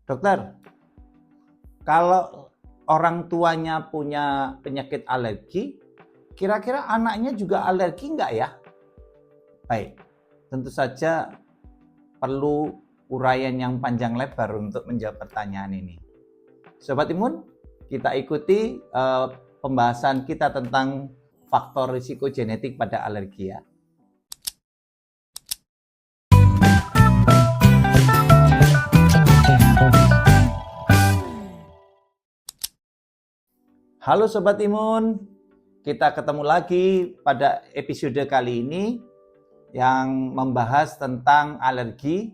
Dokter, kalau orang tuanya punya penyakit alergi, kira-kira anaknya juga alergi nggak ya? Baik, tentu saja perlu uraian yang panjang lebar untuk menjawab pertanyaan ini. Sobat Imun, kita ikuti pembahasan kita tentang faktor risiko genetik pada alergi ya. Halo Sobat Imun, kita ketemu lagi pada episode kali ini yang membahas tentang alergi,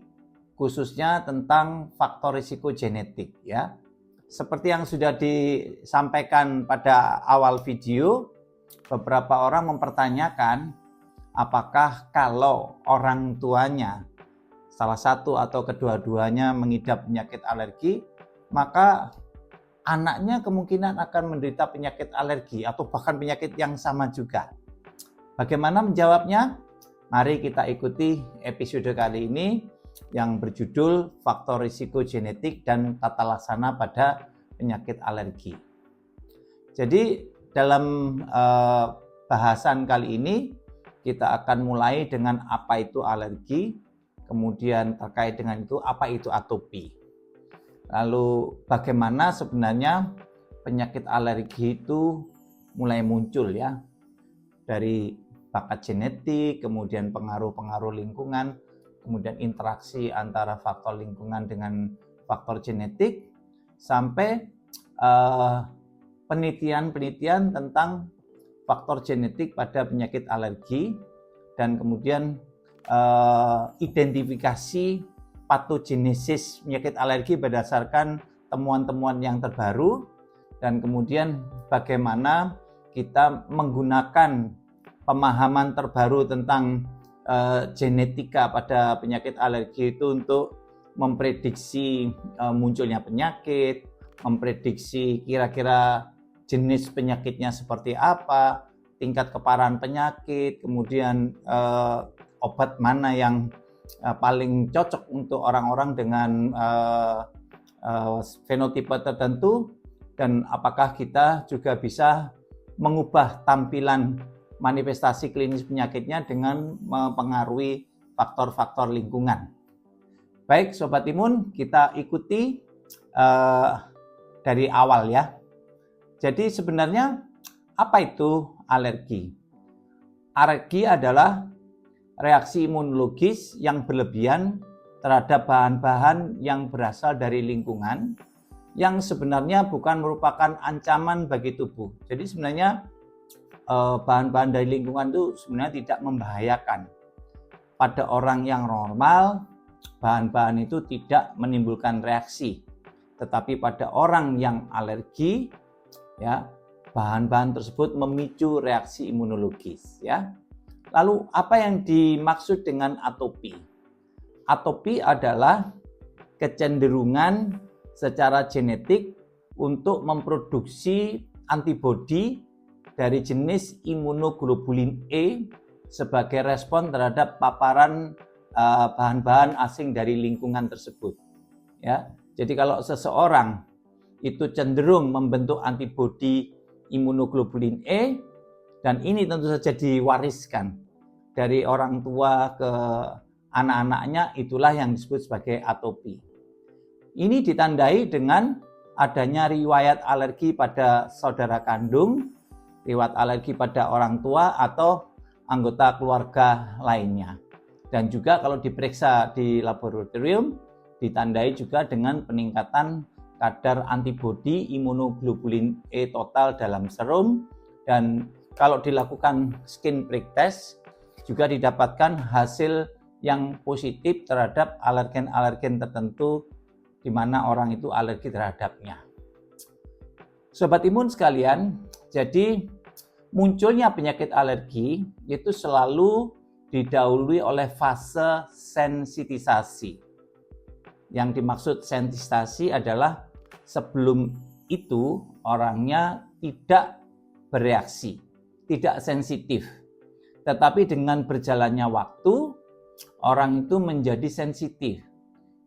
khususnya tentang faktor risiko genetik ya. Seperti yang sudah disampaikan pada awal video, beberapa orang mempertanyakan apakah kalau orang tuanya salah satu atau kedua-duanya mengidap penyakit alergi, maka anaknya kemungkinan akan menderita penyakit alergi atau bahkan penyakit yang sama juga. Bagaimana menjawabnya? Mari kita ikuti episode kali ini yang berjudul Faktor Risiko Genetik dan Tata Laksana pada Penyakit Alergi. Jadi dalam bahasan kali ini kita akan mulai dengan apa itu alergi, kemudian terkait dengan itu apa itu atopi. Lalu bagaimana sebenarnya penyakit alergi itu mulai muncul ya, dari bakat genetik, kemudian pengaruh-pengaruh lingkungan, kemudian interaksi antara faktor lingkungan dengan faktor genetik, sampai penelitian-penelitian tentang faktor genetik pada penyakit alergi, dan kemudian identifikasi patogenesis penyakit alergi berdasarkan temuan-temuan yang terbaru, dan kemudian bagaimana kita menggunakan pemahaman terbaru tentang genetika pada penyakit alergi itu untuk memprediksi munculnya penyakit, memprediksi kira-kira jenis penyakitnya seperti apa, tingkat keparahan penyakit, kemudian obat mana yang paling cocok untuk orang-orang dengan fenotipe tertentu, dan apakah kita juga bisa mengubah tampilan manifestasi klinis penyakitnya dengan mempengaruhi faktor-faktor lingkungan. Baik Sobat Imun, kita ikuti dari awal ya. Jadi sebenarnya apa itu alergi? Alergi adalah reaksi imunologis yang berlebihan terhadap bahan-bahan yang berasal dari lingkungan yang sebenarnya bukan merupakan ancaman bagi tubuh. Jadi sebenarnya bahan-bahan dari lingkungan itu sebenarnya tidak membahayakan. Pada orang yang normal, bahan-bahan itu tidak menimbulkan reaksi. Tetapi pada orang yang alergi, ya, bahan-bahan tersebut memicu reaksi imunologis, ya. Lalu apa yang dimaksud dengan atopi? Atopi adalah kecenderungan secara genetik untuk memproduksi antibodi dari jenis imunoglobulin E sebagai respon terhadap paparan bahan-bahan asing dari lingkungan tersebut. Ya, jadi kalau seseorang itu cenderung membentuk antibodi imunoglobulin E, dan ini tentu saja diwariskan dari orang tua ke anak-anaknya, itulah yang disebut sebagai atopi. Ini ditandai dengan adanya riwayat alergi pada saudara kandung, riwayat alergi pada orang tua atau anggota keluarga lainnya. Dan juga kalau diperiksa di laboratorium, ditandai juga dengan peningkatan kadar antibodi imunoglobulin E total dalam serum, dan kalau dilakukan skin prick test juga didapatkan hasil yang positif terhadap alergen-alergen tertentu di mana orang itu alergi terhadapnya. Sobat Imun sekalian, jadi munculnya penyakit alergi itu selalu didahului oleh fase sensitisasi. Yang dimaksud sensitisasi adalah sebelum itu orangnya tidak bereaksi, tidak sensitif. Tetapi dengan berjalannya waktu, orang itu menjadi sensitif.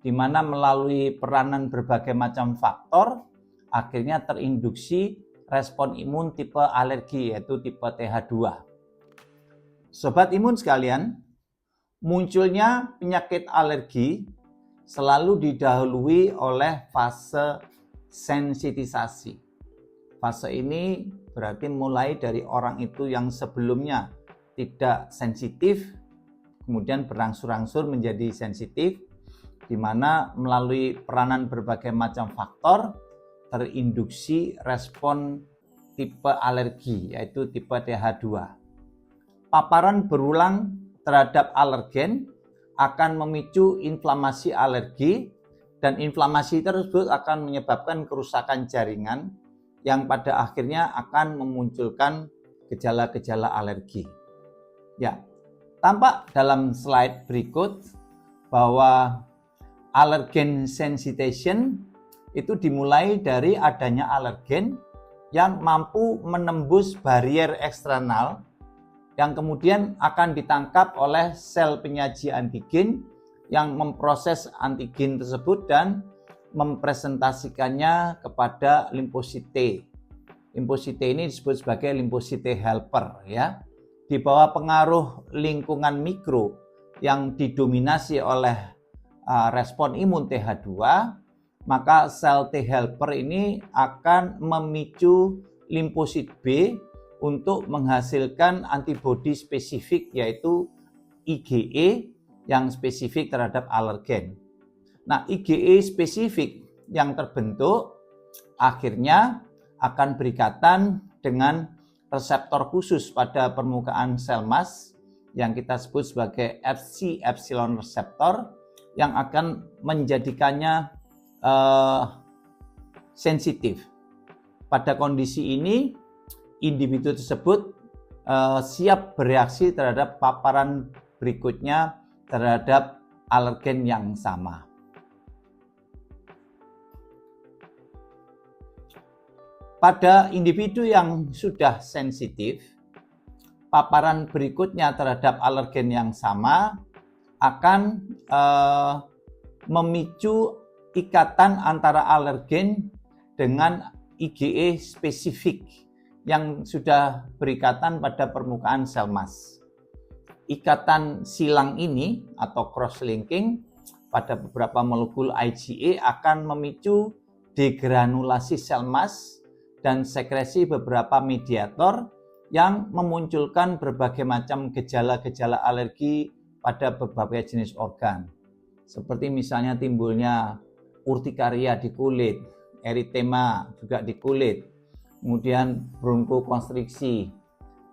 di mana melalui peranan berbagai macam faktor akhirnya terinduksi respon imun tipe alergi, yaitu tipe TH2. Sobat imun sekalian, munculnya penyakit alergi selalu didahului oleh fase sensitisasi. Fase ini berarti mulai dari orang itu yang sebelumnya tidak sensitif, kemudian berangsur-angsur menjadi sensitif, di mana melalui peranan berbagai macam faktor terinduksi respon tipe alergi, yaitu tipe TH2. Paparan berulang terhadap alergen akan memicu inflamasi alergi, dan inflamasi tersebut akan menyebabkan kerusakan jaringan yang pada akhirnya akan memunculkan gejala-gejala alergi. Ya, tampak dalam slide berikut bahwa allergen sensitization itu dimulai dari adanya alergen yang mampu menembus barier eksternal yang kemudian akan ditangkap oleh sel penyaji antigen yang memproses antigen tersebut dan mempresentasikannya kepada limfosit T. Limfosit T ini disebut sebagai limfosit T helper, ya. Di bawah pengaruh lingkungan mikro yang didominasi oleh respon imun TH2, maka sel T helper ini akan memicu limfosit B untuk menghasilkan antibodi spesifik, yaitu IgE yang spesifik terhadap alergen. Nah, IgE spesifik yang terbentuk akhirnya akan berikatan dengan reseptor khusus pada permukaan sel mas yang kita sebut sebagai Fc epsilon reseptor yang akan menjadikannya sensitif. Pada kondisi ini, individu tersebut siap bereaksi terhadap paparan berikutnya terhadap alergen yang sama. Pada individu yang sudah sensitif, paparan berikutnya terhadap alergen yang sama akan memicu ikatan antara alergen dengan IgE spesifik yang sudah berikatan pada permukaan sel mas. Ikatan silang ini atau cross-linking pada beberapa molekul IgE akan memicu degranulasi sel mas dan sekresi beberapa mediator yang memunculkan berbagai macam gejala-gejala alergi pada berbagai jenis organ. Seperti misalnya timbulnya urtikaria di kulit, eritema juga di kulit, kemudian bronkokonstriksi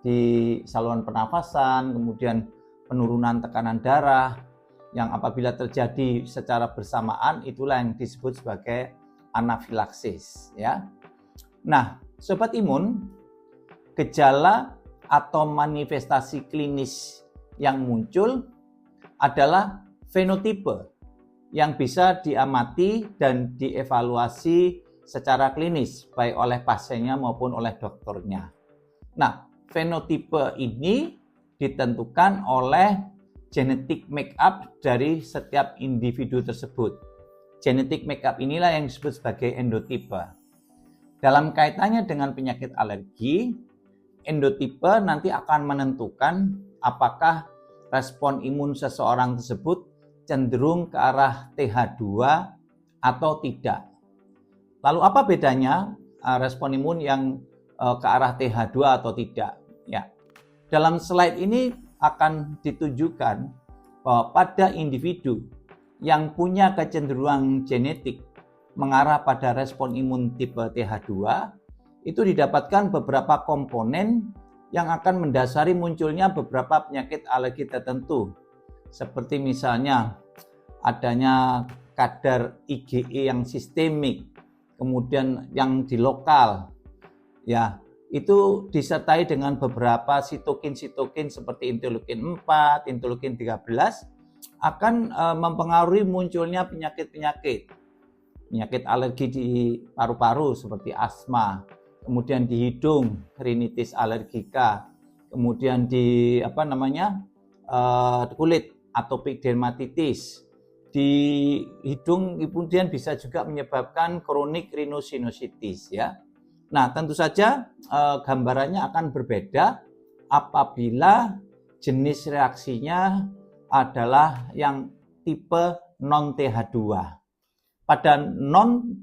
di saluran pernafasan, kemudian penurunan tekanan darah yang apabila terjadi secara bersamaan itulah yang disebut sebagai anafilaksis, ya. Nah, sobat imun, gejala atau manifestasi klinis yang muncul adalah fenotipe yang bisa diamati dan dievaluasi secara klinis baik oleh pasiennya maupun oleh dokternya. Nah, fenotipe ini ditentukan oleh genetic makeup dari setiap individu tersebut. Genetic makeup inilah yang disebut sebagai endotipe. Dalam kaitannya dengan penyakit alergi, endotipe nanti akan menentukan apakah respon imun seseorang tersebut cenderung ke arah TH2 atau tidak. Lalu apa bedanya respon imun yang ke arah TH2 atau tidak? Ya. Dalam slide ini akan ditunjukkan bahwa pada individu yang punya kecenderungan genetik mengarah pada respon imun tipe TH2 itu didapatkan beberapa komponen yang akan mendasari munculnya beberapa penyakit alergi tertentu. Seperti misalnya adanya kadar IgE yang sistemik, kemudian yang di lokal, ya, itu disertai dengan beberapa sitokin-sitokin seperti interleukin 4, interleukin 13 akan mempengaruhi munculnya penyakit-penyakit alergi di paru-paru seperti asma, kemudian di hidung rinitis alergika, kemudian di kulit atopic dermatitis, di hidung kemudian bisa juga menyebabkan kronik rhinosinusitis ya. Nah, tentu saja gambarannya akan berbeda apabila jenis reaksinya adalah yang tipe non TH2. Pada non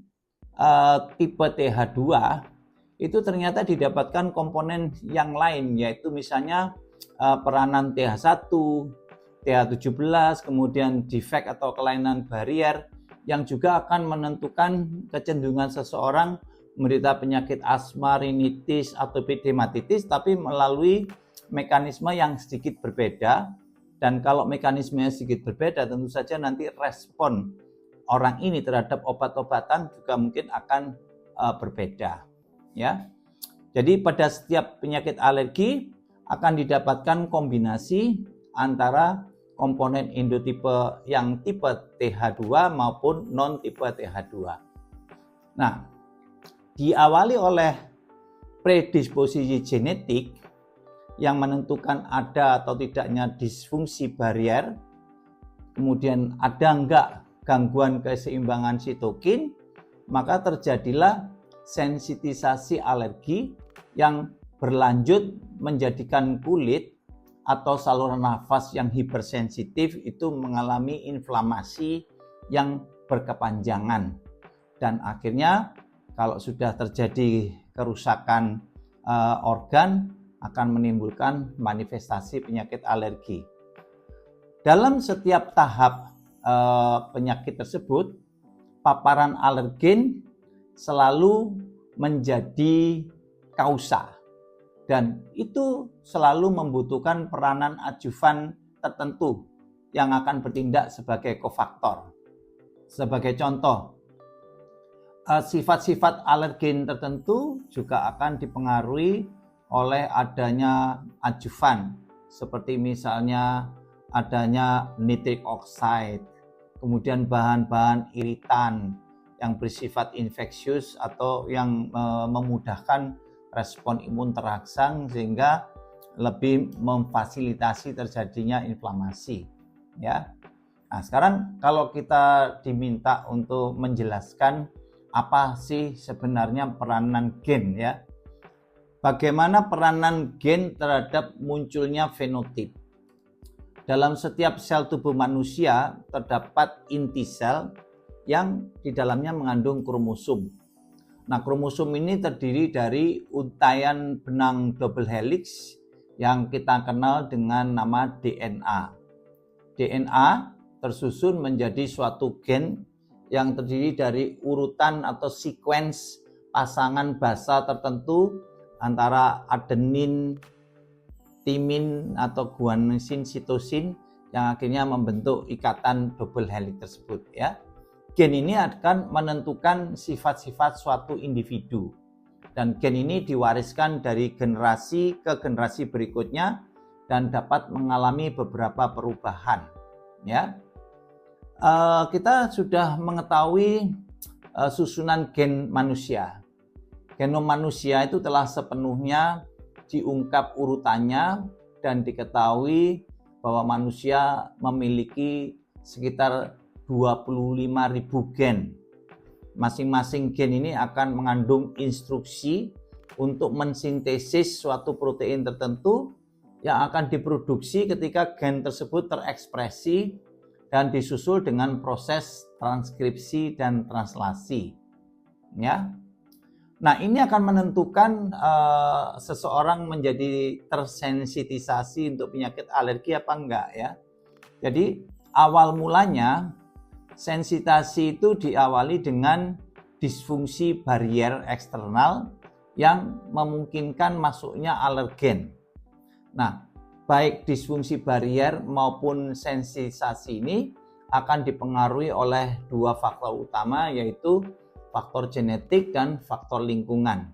tipe TH2 itu ternyata didapatkan komponen yang lain, yaitu misalnya peranan TH1, TH17, kemudian defek atau kelainan barier yang juga akan menentukan kecenderungan seseorang menderita penyakit asma, rinitis, atau dermatitis, tapi melalui mekanisme yang sedikit berbeda. Dan kalau mekanismenya sedikit berbeda, tentu saja nanti respon orang ini terhadap obat-obatan juga mungkin akan berbeda. Ya, jadi pada setiap penyakit alergi akan didapatkan kombinasi antara komponen endotipe yang tipe TH2 maupun non tipe TH2. Nah, diawali oleh predisposisi genetik yang menentukan ada atau tidaknya disfungsi barier, kemudian ada enggak gangguan keseimbangan sitokin, maka terjadilah sensitisasi alergi yang berlanjut menjadikan kulit atau saluran nafas yang hipersensitif itu mengalami inflamasi yang berkepanjangan. Dan akhirnya kalau sudah terjadi kerusakan organ akan menimbulkan manifestasi penyakit alergi. Dalam setiap tahap penyakit tersebut, paparan alergen selalu menjadi kausa dan itu selalu membutuhkan peranan adjuvan tertentu yang akan bertindak sebagai kofaktor. Sebagai contoh, sifat-sifat alergen tertentu juga akan dipengaruhi oleh adanya adjuvan, seperti misalnya adanya nitric oxide, kemudian bahan-bahan iritan yang bersifat infeksius atau yang memudahkan respon imun terangsang sehingga lebih memfasilitasi terjadinya inflamasi. Ya. Nah, sekarang kalau kita diminta untuk menjelaskan apa sih sebenarnya peranan gen ya? Bagaimana peranan gen terhadap munculnya fenotip? Dalam setiap sel tubuh manusia terdapat inti sel yang di dalamnya mengandung kromosom. Nah, kromosom ini terdiri dari untaian benang double helix yang kita kenal dengan nama DNA. DNA tersusun menjadi suatu gen yang terdiri dari urutan atau sequence pasangan basa tertentu antara adenin, timin atau guanosine, sitosin yang akhirnya membentuk ikatan double helix tersebut ya. Gen ini akan menentukan sifat-sifat suatu individu dan gen ini diwariskan dari generasi ke generasi berikutnya dan dapat mengalami beberapa perubahan ya. Kita sudah mengetahui susunan gen manusia. Genom manusia itu telah sepenuhnya diungkap urutannya dan diketahui bahwa manusia memiliki sekitar 25.000 gen. Masing-masing gen ini akan mengandung instruksi untuk mensintesis suatu protein tertentu yang akan diproduksi ketika gen tersebut terekspresi dan disusul dengan proses transkripsi dan translasi. Ya. Nah, ini akan menentukan seseorang menjadi tersensitisasi untuk penyakit alergi apa enggak ya. Jadi awal mulanya sensitasi itu diawali dengan disfungsi barier eksternal yang memungkinkan masuknya alergen. Nah, baik disfungsi barier maupun sensitasi ini akan dipengaruhi oleh dua faktor utama, yaitu faktor genetik dan faktor lingkungan.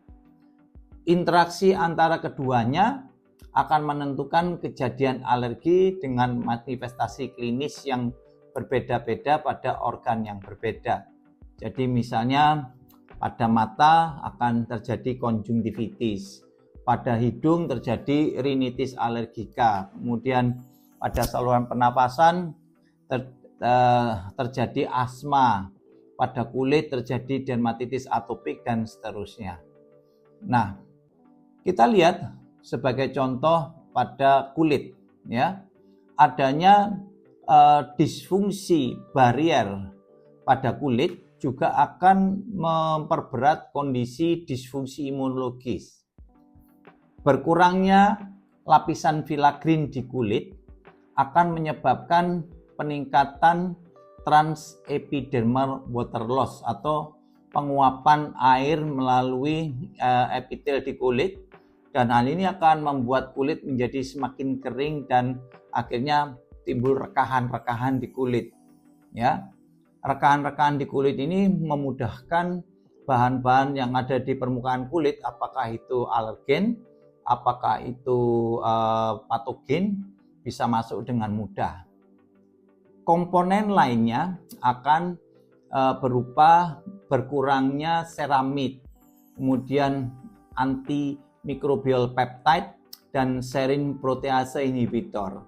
Interaksi antara keduanya akan menentukan kejadian alergi dengan manifestasi klinis yang berbeda-beda pada organ yang berbeda. Jadi misalnya pada mata akan terjadi konjungtivitis, pada hidung terjadi rinitis alergika, kemudian pada saluran pernapasan terjadi asma, pada kulit terjadi dermatitis atopik dan seterusnya. Nah, kita lihat sebagai contoh pada kulit, ya, adanya disfungsi barier pada kulit juga akan memperberat kondisi disfungsi imunologis. Berkurangnya lapisan filagrin di kulit akan menyebabkan peningkatan transepidermal water loss atau penguapan air melalui epitel di kulit, dan hal ini akan membuat kulit menjadi semakin kering dan akhirnya timbul rekahan-rekahan di kulit. Ya, rekahan-rekahan di kulit ini memudahkan bahan-bahan yang ada di permukaan kulit, apakah itu alergen, apakah itu patogen, bisa masuk dengan mudah. Komponen lainnya akan berupa berkurangnya ceramid, kemudian antimikrobial peptide dan serin protease inhibitor.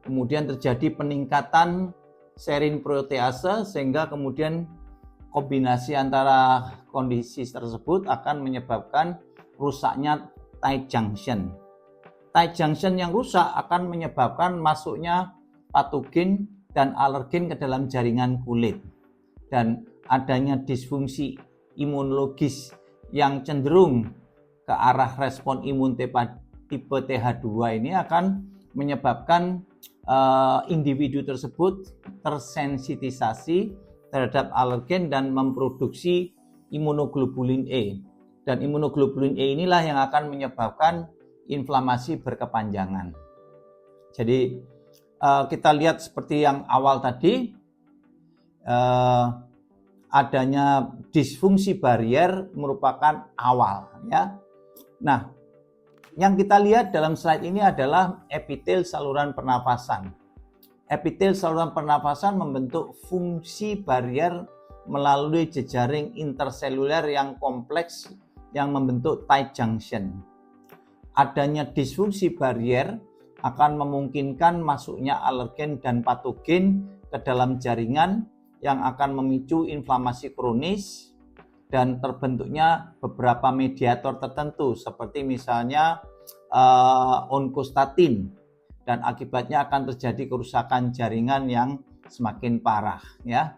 Kemudian terjadi peningkatan serin protease sehingga kemudian kombinasi antara kondisi tersebut akan menyebabkan rusaknya tight junction. Tight junction yang rusak akan menyebabkan masuknya patogen dan alergen ke dalam jaringan kulit, dan adanya disfungsi imunologis yang cenderung ke arah respon imun tipe TH2 ini akan menyebabkan individu tersebut tersensitisasi terhadap alergen dan memproduksi imunoglobulin E, dan imunoglobulin E inilah yang akan menyebabkan inflamasi berkepanjangan. Jadi kita lihat seperti yang awal tadi, adanya disfungsi barier merupakan awal, ya. Nah, yang kita lihat dalam slide ini adalah epitel saluran pernafasan. Epitel saluran pernafasan membentuk fungsi barier melalui jejaring interseluler yang kompleks yang membentuk tight junction. Adanya disfungsi barier akan memungkinkan masuknya alergen dan patogen ke dalam jaringan yang akan memicu inflamasi kronis dan terbentuknya beberapa mediator tertentu seperti misalnya onkostatin, dan akibatnya akan terjadi kerusakan jaringan yang semakin parah, ya.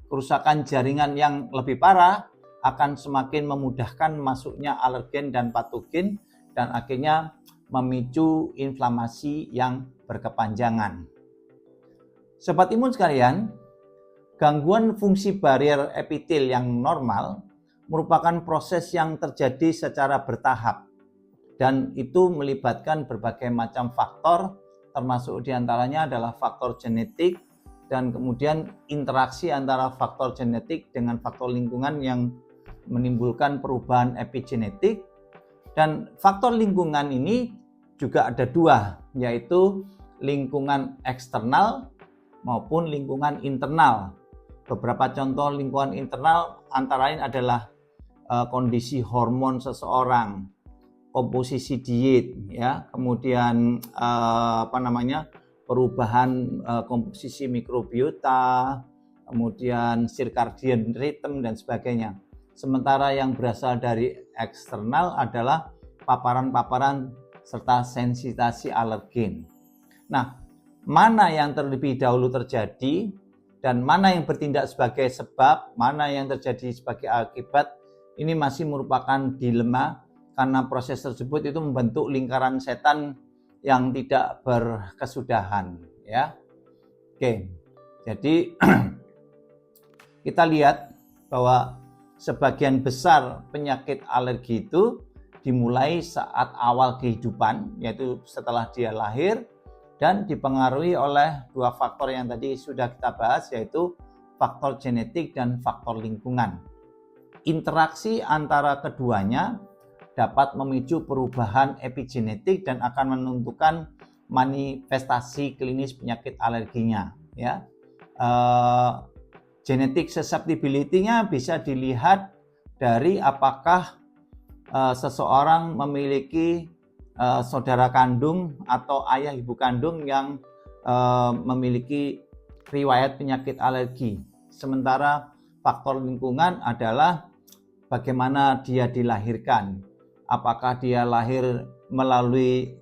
Kerusakan jaringan yang lebih parah akan semakin memudahkan masuknya alergen dan patogen dan akhirnya memicu inflamasi yang berkepanjangan. Sobat imun sekalian, gangguan fungsi barier epitel yang normal merupakan proses yang terjadi secara bertahap, dan itu melibatkan berbagai macam faktor, termasuk diantaranya adalah faktor genetik dan kemudian interaksi antara faktor genetik dengan faktor lingkungan yang menimbulkan perubahan epigenetik. Dan faktor lingkungan ini juga ada dua, yaitu lingkungan eksternal maupun lingkungan internal. Beberapa contoh lingkungan internal antara lain adalah kondisi hormon seseorang, komposisi diet, ya, kemudian perubahan komposisi mikrobiota, kemudian circadian rhythm dan sebagainya. Sementara yang berasal dari eksternal adalah paparan-paparan serta sensitasi alergen. Nah, mana yang terlebih dahulu terjadi dan mana yang bertindak sebagai sebab, mana yang terjadi sebagai akibat, ini masih merupakan dilema karena proses tersebut itu membentuk lingkaran setan yang tidak berkesudahan, ya. Oke. Jadi kita lihat bahwa sebagian besar penyakit alergi itu dimulai saat awal kehidupan, yaitu setelah dia lahir, dan dipengaruhi oleh dua faktor yang tadi sudah kita bahas, yaitu faktor genetik dan faktor lingkungan. Interaksi antara keduanya dapat memicu perubahan epigenetik dan akan menentukan manifestasi klinis penyakit alerginya, ya. Genetic susceptibility-nya bisa dilihat dari apakah seseorang memiliki saudara kandung atau ayah ibu kandung yang memiliki riwayat penyakit alergi. Sementara faktor lingkungan adalah bagaimana dia dilahirkan. Apakah dia lahir melalui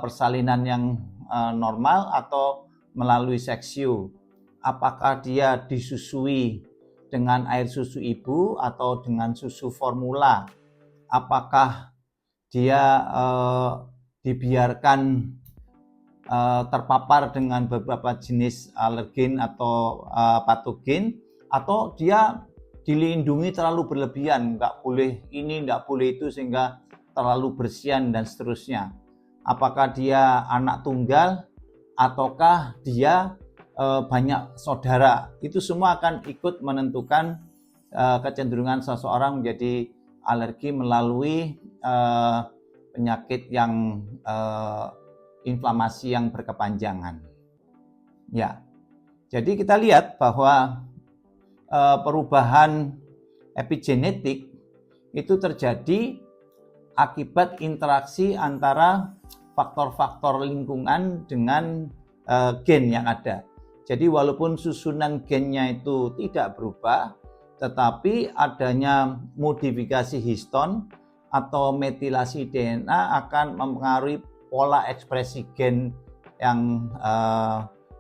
persalinan yang normal atau melalui seksio? Apakah dia disusui dengan air susu ibu atau dengan susu formula? Apakah dia dibiarkan terpapar dengan beberapa jenis alergen atau patogen, atau dia dilindungi terlalu berlebihan, nggak boleh ini, nggak boleh itu, sehingga terlalu bersihan dan seterusnya. Apakah dia anak tunggal ataukah dia banyak saudara? Itu semua akan ikut menentukan kecenderungan seseorang menjadi alergi melalui penyakit yang inflamasi yang berkepanjangan. Ya, jadi kita lihat bahwa perubahan epigenetik itu terjadi akibat interaksi antara faktor-faktor lingkungan dengan gen yang ada. Jadi walaupun susunan gennya itu tidak berubah, tetapi adanya modifikasi histon atau metilasi DNA akan mempengaruhi pola ekspresi gen yang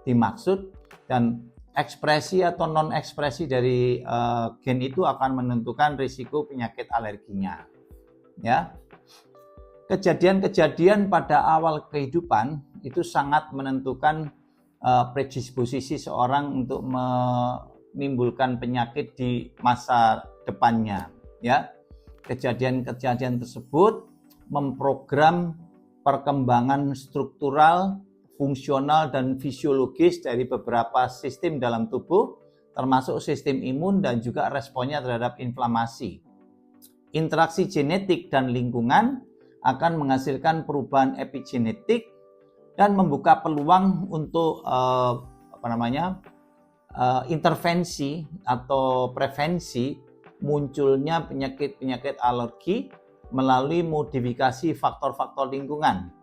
dimaksud, dan ekspresi atau non ekspresi dari gen itu akan menentukan risiko penyakit alerginya. Ya, kejadian-kejadian pada awal kehidupan itu sangat menentukan predisposisi seorang untuk menimbulkan penyakit di masa depannya. Ya, kejadian-kejadian tersebut memprogram perkembangan struktural, fungsional, dan fisiologis dari beberapa sistem dalam tubuh, termasuk sistem imun dan juga responnya terhadap inflamasi. Interaksi genetik dan lingkungan akan menghasilkan perubahan epigenetik dan membuka peluang untuk intervensi atau prevensi munculnya penyakit-penyakit alergi melalui modifikasi faktor-faktor lingkungan.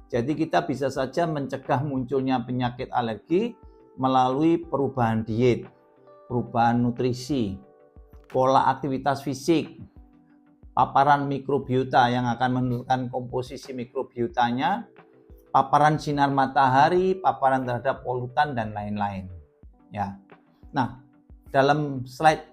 Jadi kita bisa saja mencegah munculnya penyakit alergi melalui perubahan diet, perubahan nutrisi, pola aktivitas fisik, paparan mikrobiota yang akan menentukan komposisi mikrobiotanya, paparan sinar matahari, paparan terhadap polutan, dan lain-lain. Ya. Nah, dalam slide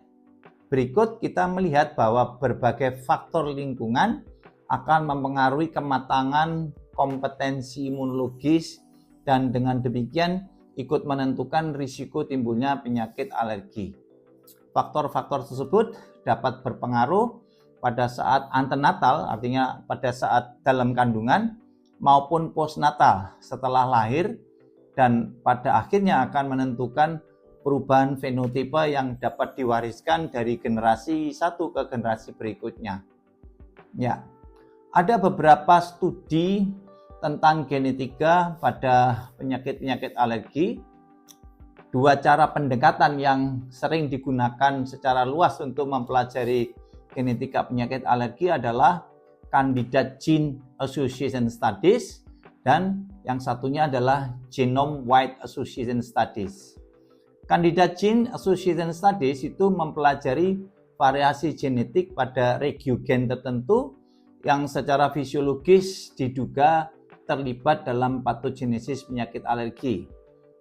berikut kita melihat bahwa berbagai faktor lingkungan akan mempengaruhi kematangan kompetensi imunologis dan dengan demikian ikut menentukan risiko timbulnya penyakit alergi. Faktor-faktor tersebut dapat berpengaruh pada saat antenatal, artinya pada saat dalam kandungan, maupun postnatal setelah lahir, dan pada akhirnya akan menentukan perubahan fenotipe yang dapat diwariskan dari generasi satu ke generasi berikutnya. Ya, ada beberapa studi tentang genetika pada penyakit-penyakit alergi. Dua cara pendekatan yang sering digunakan secara luas untuk mempelajari genetika penyakit alergi adalah Candidate Gene Association Studies dan yang satunya adalah Genome-Wide Association Studies. Candidate Gene Association Studies itu mempelajari variasi genetik pada regio gen tertentu yang secara fisiologis diduga terlibat dalam patogenesis penyakit alergi.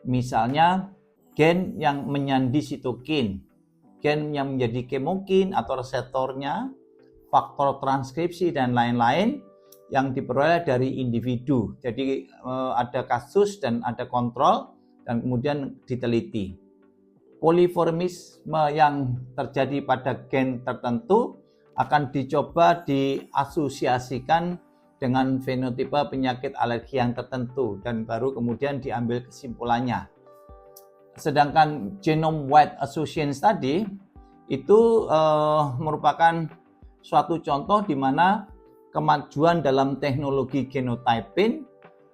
Misalnya gen yang menyandi sitokin, gen yang menjadi kemokin atau reseptornya, faktor transkripsi, dan lain-lain yang diperoleh dari individu. Jadi ada kasus dan ada kontrol dan kemudian diteliti. Poliformisme yang terjadi pada gen tertentu akan dicoba diasosiasikan dengan fenotipe penyakit alergi yang tertentu dan baru kemudian diambil kesimpulannya. Sedangkan Genome-Wide Association Study itu merupakan suatu contoh di mana kemajuan dalam teknologi genotyping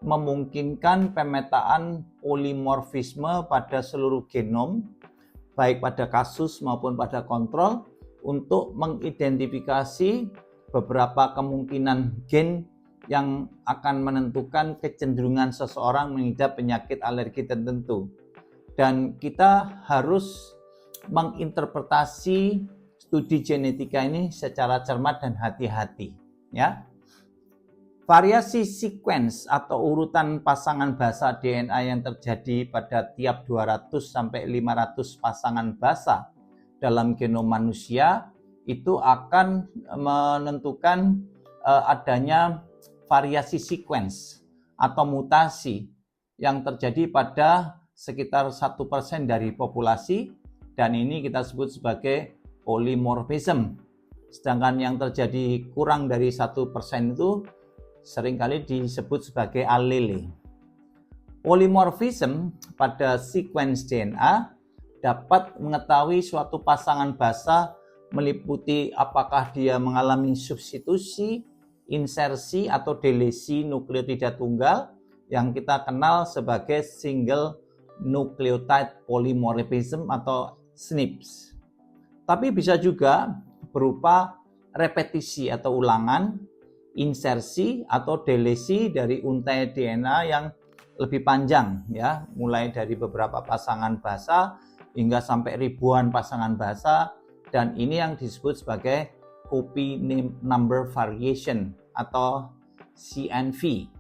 memungkinkan pemetaan polimorfisme pada seluruh genom, baik pada kasus maupun pada kontrol, untuk mengidentifikasi beberapa kemungkinan gen yang akan menentukan kecenderungan seseorang mengidap penyakit alergi tertentu. dan kita harus menginterpretasi studi genetika ini secara cermat dan hati-hati, ya. Variasi sequence atau urutan pasangan basa DNA yang terjadi pada tiap 200 sampai 500 pasangan basa dalam genom manusia itu akan menentukan adanya variasi sequence atau mutasi yang terjadi pada sekitar 1% dari populasi, dan ini kita sebut sebagai polymorphism. Sedangkan yang terjadi kurang dari 1% itu seringkali disebut sebagai alele. Polymorphism pada sequence DNA dapat mengetahui suatu pasangan basa meliputi apakah dia mengalami substitusi, insersi, atau delesi nukleotida tunggal yang kita kenal sebagai single nucleotide polymorphism atau SNPs. Tapi bisa juga berupa repetisi atau ulangan, insersi atau delesi dari untai DNA yang lebih panjang, ya, mulai dari beberapa pasangan basa hingga sampai ribuan pasangan basa, dan ini yang disebut sebagai copy number variation atau CNV.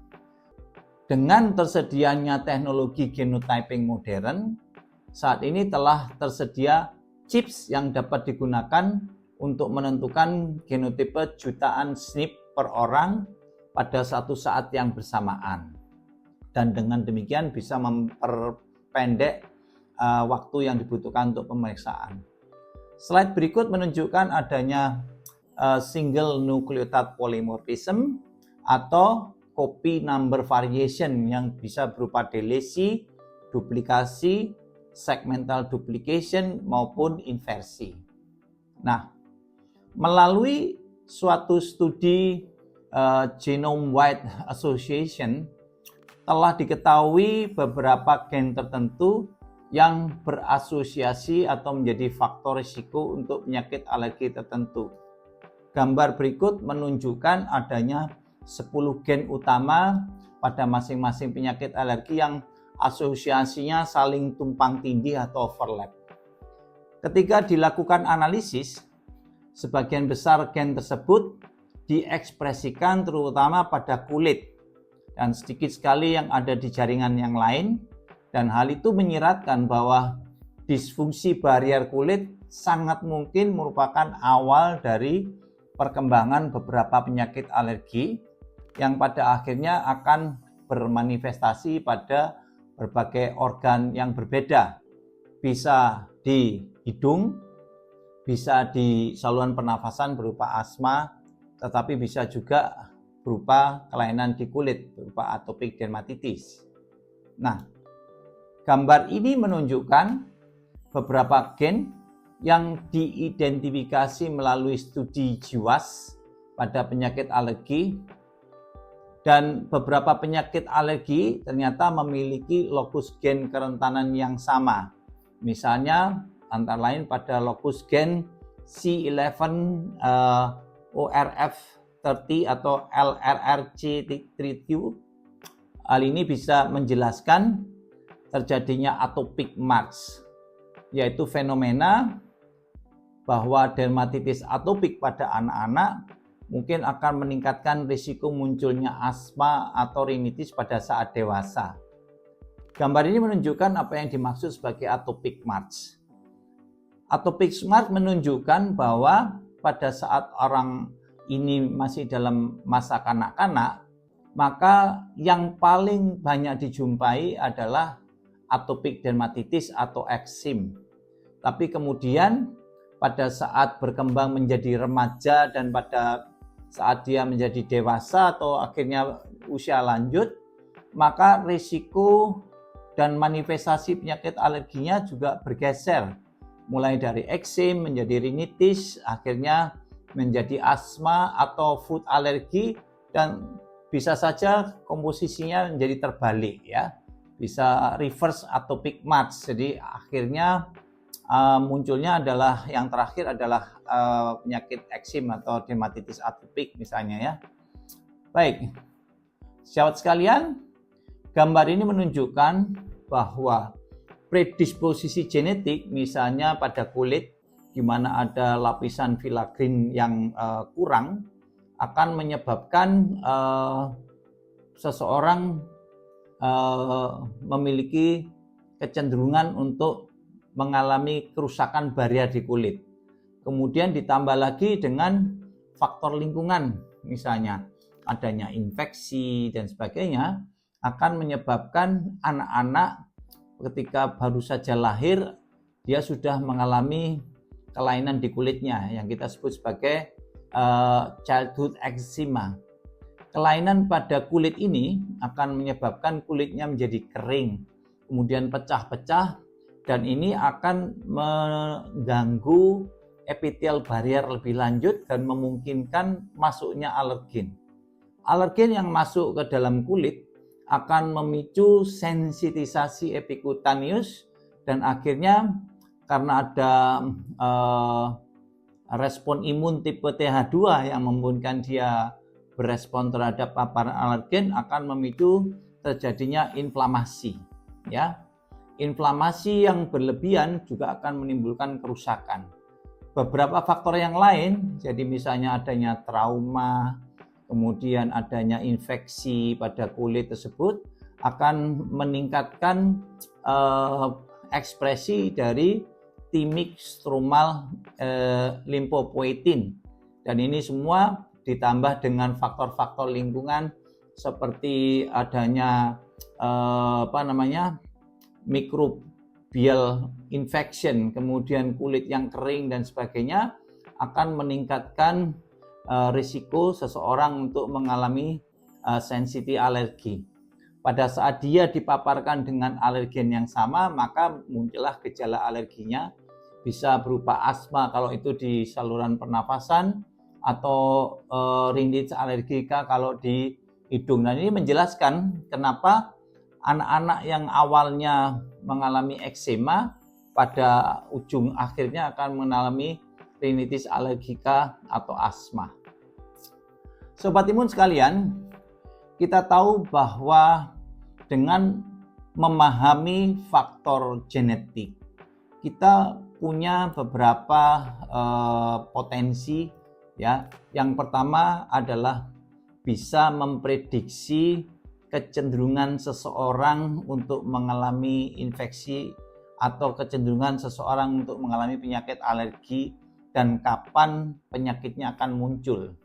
Dengan tersedianya teknologi genotyping modern, saat ini telah tersedia chips yang dapat digunakan untuk menentukan genotipe jutaan SNP per orang pada satu saat yang bersamaan, dan dengan demikian bisa memperpendek waktu yang dibutuhkan untuk pemeriksaan. Slide berikut menunjukkan adanya single nucleotide polymorphism atau copy number variation yang bisa berupa delesi, duplikasi, segmental duplication maupun inversi. Nah, melalui suatu studi Genome-Wide Association telah diketahui beberapa gen tertentu yang berasosiasi atau menjadi faktor risiko untuk penyakit alergi tertentu. Gambar berikut menunjukkan adanya 10 gen utama pada masing-masing penyakit alergi yang asosiasinya saling tumpang tindih atau overlap. Ketika dilakukan analisis, sebagian besar gen tersebut diekspresikan terutama pada kulit dan sedikit sekali yang ada di jaringan yang lain, dan hal itu menyiratkan bahwa disfungsi barier kulit sangat mungkin merupakan awal dari perkembangan beberapa penyakit alergi yang pada akhirnya akan bermanifestasi pada berbagai organ yang berbeda, bisa di hidung, bisa di saluran pernafasan berupa asma, tetapi bisa juga berupa kelainan di kulit berupa atopic dermatitis. Nah, gambar ini menunjukkan beberapa gen yang diidentifikasi melalui studi GWAS pada penyakit alergi, dan beberapa penyakit alergi ternyata memiliki lokus gen kerentanan yang sama. Misalnya antara lain pada lokus gen C11 ORF30 atau LRRC3Q. Hal ini bisa menjelaskan terjadinya atopic marks, yaitu fenomena bahwa dermatitis atopik pada anak-anak mungkin akan meningkatkan risiko munculnya asma atau rinitis pada saat dewasa. Gambar ini menunjukkan apa yang dimaksud sebagai atopic marks. Atopic marks menunjukkan bahwa pada saat orang ini masih dalam masa kanak-kanak, maka yang paling banyak dijumpai adalah atopic dermatitis atau eksim. Tapi kemudian pada saat berkembang menjadi remaja dan pada saat dia menjadi dewasa atau akhirnya usia lanjut, maka risiko dan manifestasi penyakit alerginya juga bergeser. Mulai dari eksim menjadi rinitis, akhirnya menjadi asma atau food alergi, dan bisa saja komposisinya menjadi terbalik, ya. Bisa reverse atopic marks. Jadi akhirnya munculnya adalah yang terakhir adalah penyakit eksim atau dermatitis atopik misalnya, ya. Baik, sahabat sekalian, gambar ini menunjukkan bahwa predisposisi genetik, misalnya pada kulit, di mana ada lapisan filagrin yang kurang, akan menyebabkan seseorang memiliki kecenderungan untuk mengalami kerusakan barrier di kulit. Kemudian ditambah lagi dengan faktor lingkungan, misalnya adanya infeksi dan sebagainya, akan menyebabkan anak-anak ketika baru saja lahir, dia sudah mengalami kelainan di kulitnya yang kita sebut sebagai childhood eczema. Kelainan pada kulit ini akan menyebabkan kulitnya menjadi kering, kemudian pecah-pecah, dan ini akan mengganggu epithelial barrier lebih lanjut dan memungkinkan masuknya alergen. Alergen yang masuk ke dalam kulit akan memicu sensitisasi epikutanius, dan akhirnya karena ada respon imun tipe TH2 yang memungkinkan dia berespon terhadap paparan alergen, akan memicu terjadinya inflamasi, ya. Inflamasi yang berlebihan juga akan menimbulkan kerusakan. Beberapa faktor yang lain, jadi misalnya adanya trauma, kemudian adanya infeksi pada kulit tersebut, akan meningkatkan ekspresi dari thymic stromal lymphopoietin, dan ini semua ditambah dengan faktor-faktor lingkungan seperti adanya microbial infection, kemudian kulit yang kering dan sebagainya, akan meningkatkan risiko seseorang untuk mengalami sensitif alergi. Pada saat dia dipaparkan dengan alergen yang sama, maka muncullah gejala alerginya, bisa berupa asma kalau itu di saluran pernafasan, atau rinitis alergika kalau di hidung. Dan ini menjelaskan kenapa anak-anak yang awalnya mengalami eksema pada ujung akhirnya akan mengalami rinitis alergika atau asma. Sobat Imun sekalian, kita tahu bahwa dengan memahami faktor genetik, kita punya beberapa potensi, ya. Yang pertama adalah bisa memprediksi kecenderungan seseorang untuk mengalami infeksi atau kecenderungan seseorang untuk mengalami penyakit alergi dan kapan penyakitnya akan muncul.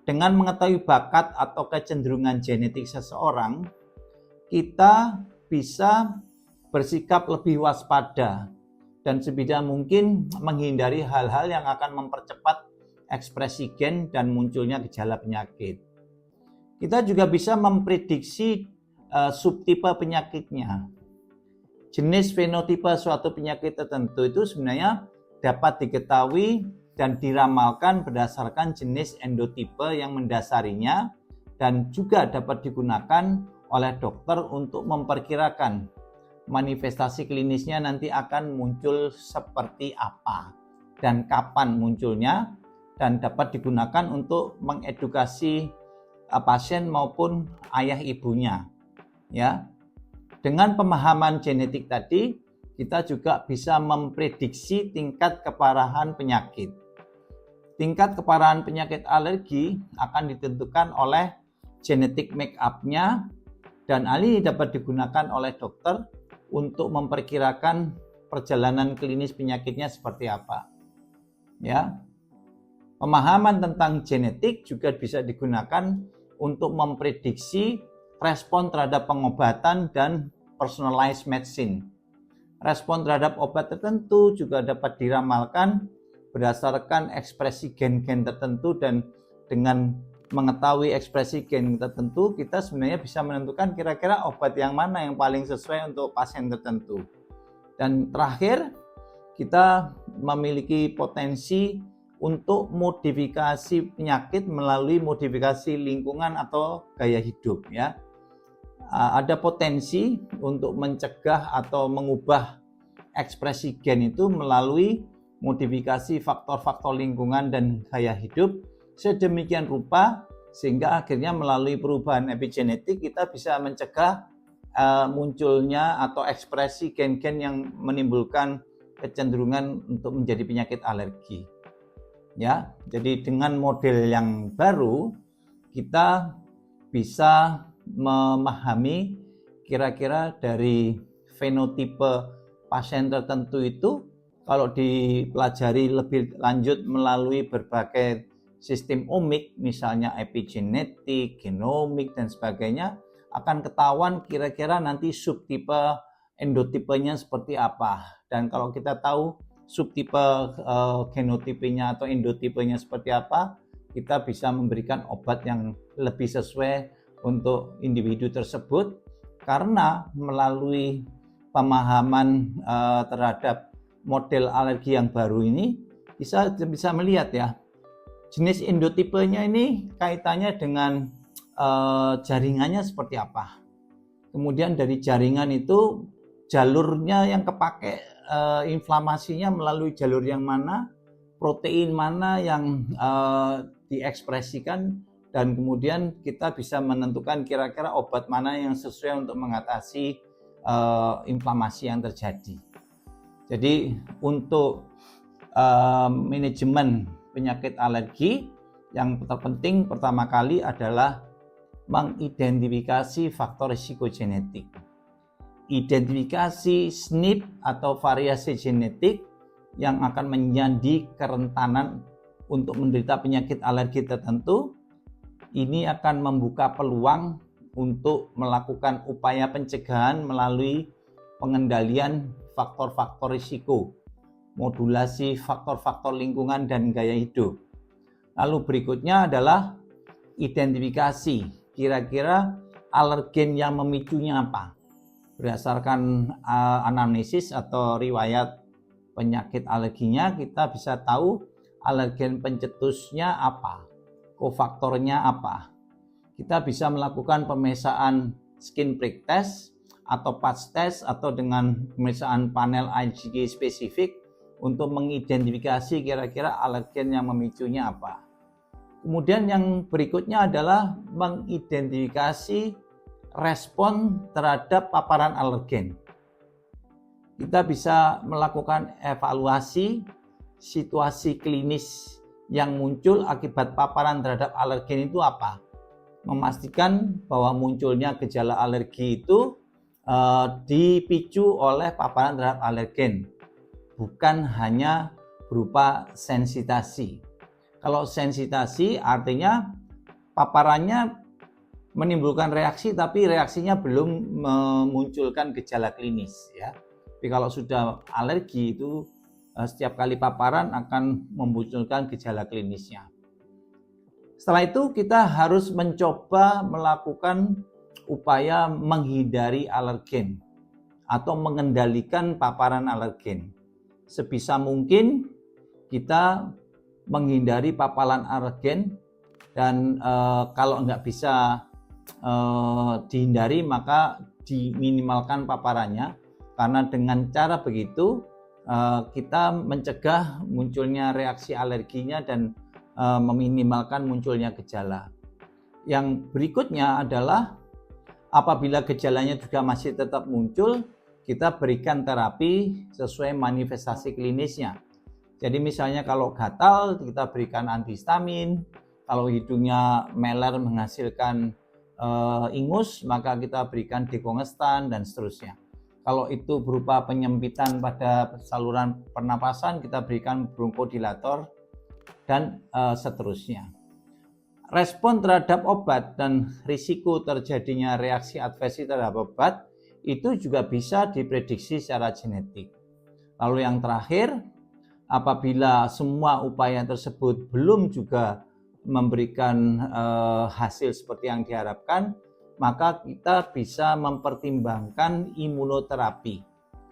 Dengan mengetahui bakat atau kecenderungan genetik seseorang, kita bisa bersikap lebih waspada dan sebisa mungkin menghindari hal-hal yang akan mempercepat ekspresi gen dan munculnya gejala penyakit. Kita juga bisa memprediksi subtipe penyakitnya. Jenis fenotipe suatu penyakit tertentu itu sebenarnya dapat diketahui dan diramalkan berdasarkan jenis endotipe yang mendasarinya, dan juga dapat digunakan oleh dokter untuk memperkirakan manifestasi klinisnya nanti akan muncul seperti apa dan kapan munculnya, dan dapat digunakan untuk mengedukasi pasien maupun ayah ibunya, ya. Dengan pemahaman genetik tadi, kita juga bisa memprediksi tingkat keparahan penyakit. Tingkat keparahan penyakit alergi akan ditentukan oleh genetik make-up-nya, dan hal ini dapat digunakan oleh dokter untuk memperkirakan perjalanan klinis penyakitnya seperti apa. Ya. Pemahaman tentang genetik juga bisa digunakan untuk memprediksi respon terhadap pengobatan dan personalized medicine. Respon terhadap obat tertentu juga dapat diramalkan berdasarkan ekspresi gen-gen tertentu, dan dengan mengetahui ekspresi gen tertentu, kita sebenarnya bisa menentukan kira-kira obat yang mana yang paling sesuai untuk pasien tertentu. Dan terakhir, kita memiliki potensi untuk modifikasi penyakit melalui modifikasi lingkungan atau gaya hidup, ya. Ada potensi untuk mencegah atau mengubah ekspresi gen itu melalui modifikasi faktor-faktor lingkungan dan gaya hidup sedemikian rupa sehingga akhirnya melalui perubahan epigenetik kita bisa mencegah munculnya atau ekspresi gen-gen yang menimbulkan kecenderungan untuk menjadi penyakit alergi. Ya, jadi dengan model yang baru kita bisa memahami kira-kira dari fenotipe pasien tertentu itu kalau dipelajari lebih lanjut melalui berbagai sistem omik, misalnya epigenetik, genomik dan sebagainya, akan ketahuan kira-kira nanti subtipe endotipenya seperti apa. Dan kalau kita tahu subtipe genotipenya atau endotipenya seperti apa, kita bisa memberikan obat yang lebih sesuai untuk individu tersebut, karena melalui pemahaman terhadap model alergi yang baru ini bisa melihat ya, jenis endotipenya ini kaitannya dengan jaringannya seperti apa. Kemudian dari jaringan itu jalurnya yang kepake, inflamasinya melalui jalur yang mana, protein mana yang diekspresikan, dan kemudian kita bisa menentukan kira-kira obat mana yang sesuai untuk mengatasi inflamasi yang terjadi. Jadi untuk manajemen penyakit alergi yang terpenting pertama kali adalah mengidentifikasi faktor risiko genetik. Identifikasi SNP atau variasi genetik yang akan menjadi kerentanan untuk menderita penyakit alergi tertentu. Ini akan membuka peluang untuk melakukan upaya pencegahan melalui pengendalian faktor-faktor risiko, modulasi faktor-faktor lingkungan dan gaya hidup. Lalu berikutnya adalah identifikasi kira-kira alergen yang memicunya apa. Berdasarkan anamnesis atau riwayat penyakit alerginya, kita bisa tahu alergen pencetusnya apa, kofaktornya apa. Kita bisa melakukan pemeriksaan skin prick test atau patch test atau dengan pemeriksaan panel IgG spesifik untuk mengidentifikasi kira-kira alergen yang memicunya apa. Kemudian yang berikutnya adalah mengidentifikasi respon terhadap paparan alergen. Kita bisa melakukan evaluasi situasi klinis yang muncul akibat paparan terhadap alergen itu apa. Memastikan bahwa munculnya gejala alergi itu dipicu oleh paparan terhadap alergen, bukan hanya berupa sensitasi. Kalau sensitasi artinya paparannya menimbulkan reaksi, tapi reaksinya belum memunculkan gejala klinis ya. Tapi kalau sudah alergi itu setiap kali paparan akan memunculkan gejala klinisnya. Setelah itu kita harus mencoba melakukan upaya menghindari alergen atau mengendalikan paparan alergen. Sebisa mungkin kita menghindari paparan alergen, dan kalau nggak bisa dihindari maka diminimalkan paparannya, karena dengan cara begitu kita mencegah munculnya reaksi alerginya dan meminimalkan munculnya gejala. Yang berikutnya adalah apabila gejalanya juga masih tetap muncul, kita berikan terapi sesuai manifestasi klinisnya. Jadi misalnya kalau gatal kita berikan antihistamin, kalau hidungnya meler menghasilkan ingus maka kita berikan dekongestan dan seterusnya. Kalau itu berupa penyempitan pada saluran pernapasan kita berikan bronkodilator dan seterusnya. Respon terhadap obat dan risiko terjadinya reaksi adversi terhadap obat itu juga bisa diprediksi secara genetik. Lalu yang terakhir, apabila semua upaya tersebut belum juga memberikan hasil seperti yang diharapkan, maka kita bisa mempertimbangkan imunoterapi.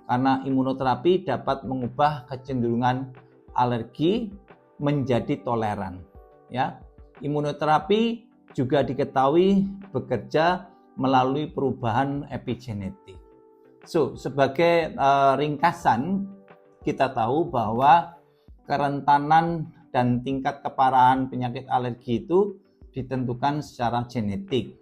Karena imunoterapi dapat mengubah kecenderungan alergi menjadi toleran. Ya, imunoterapi juga diketahui bekerja melalui perubahan epigenetik. Sebagai ringkasan, kita tahu bahwa kerentanan dan tingkat keparahan penyakit alergi itu ditentukan secara genetik.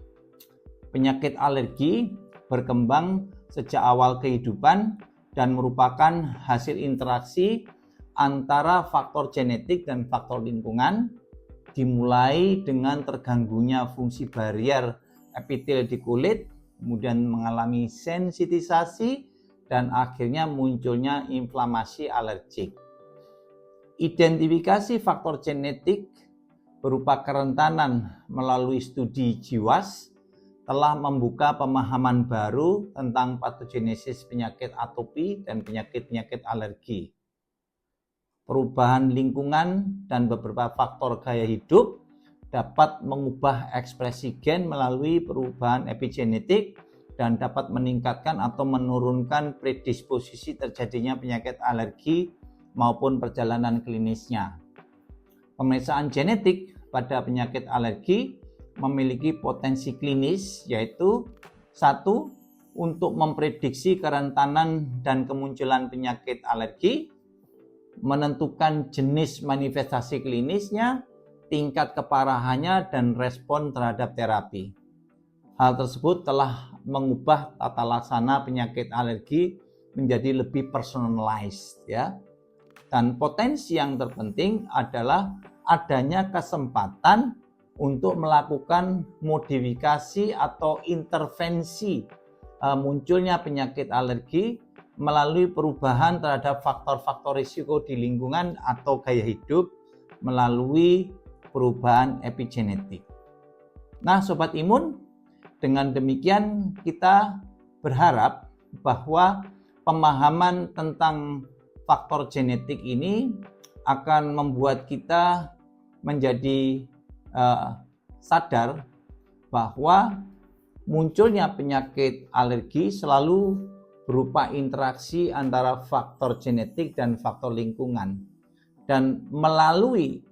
Penyakit alergi berkembang sejak awal kehidupan dan merupakan hasil interaksi antara faktor genetik dan faktor lingkungan, dimulai dengan terganggunya fungsi barier epitel di kulit, kemudian mengalami sensitisasi, dan akhirnya munculnya inflamasi alergik. Identifikasi faktor genetik berupa kerentanan melalui studi GWAS telah membuka pemahaman baru tentang patogenesis penyakit atopi dan penyakit-penyakit alergi. Perubahan lingkungan dan beberapa faktor gaya hidup dapat mengubah ekspresi gen melalui perubahan epigenetik dan dapat meningkatkan atau menurunkan predisposisi terjadinya penyakit alergi maupun perjalanan klinisnya. Pemeriksaan genetik pada penyakit alergi memiliki potensi klinis, yaitu 1. Untuk memprediksi kerentanan dan kemunculan penyakit alergi, menentukan jenis manifestasi klinisnya, tingkat keparahannya, dan respon terhadap terapi. Hal tersebut telah mengubah tata laksana penyakit alergi menjadi lebih personalized, ya. Dan potensi yang terpenting adalah adanya kesempatan untuk melakukan modifikasi atau intervensi munculnya penyakit alergi melalui perubahan terhadap faktor-faktor risiko di lingkungan atau gaya hidup melalui perubahan epigenetik. Nah, Sobat Imun, dengan demikian kita berharap bahwa pemahaman tentang faktor genetik ini akan membuat kita menjadi sadar bahwa munculnya penyakit alergi selalu berupa interaksi antara faktor genetik dan faktor lingkungan. Dan melalui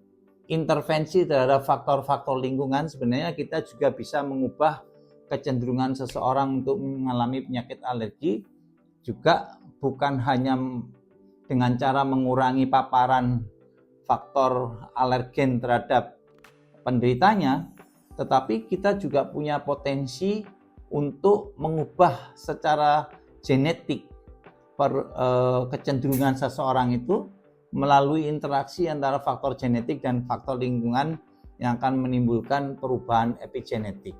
intervensi terhadap faktor-faktor lingkungan sebenarnya kita juga bisa mengubah kecenderungan seseorang untuk mengalami penyakit alergi, juga bukan hanya dengan cara mengurangi paparan faktor alergen terhadap penderitanya, tetapi kita juga punya potensi untuk mengubah secara genetik kecenderungan seseorang itu melalui interaksi antara faktor genetik dan faktor lingkungan yang akan menimbulkan perubahan epigenetik.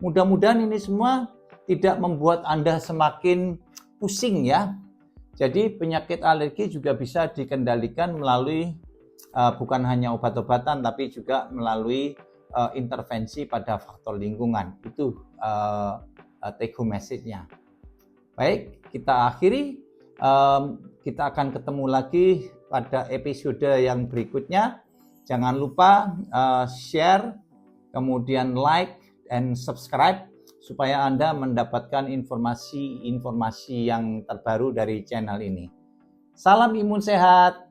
Mudah-mudahan ini semua tidak membuat Anda semakin pusing, ya. Jadi penyakit alergi juga bisa dikendalikan melalui bukan hanya obat-obatan tapi juga melalui intervensi pada faktor lingkungan. Itu take home message-nya. Baik, kita akhiri. Kita akan ketemu lagi pada episode yang berikutnya. Jangan lupa share, kemudian like, dan subscribe supaya Anda mendapatkan informasi-informasi yang terbaru dari channel ini. Salam imun sehat.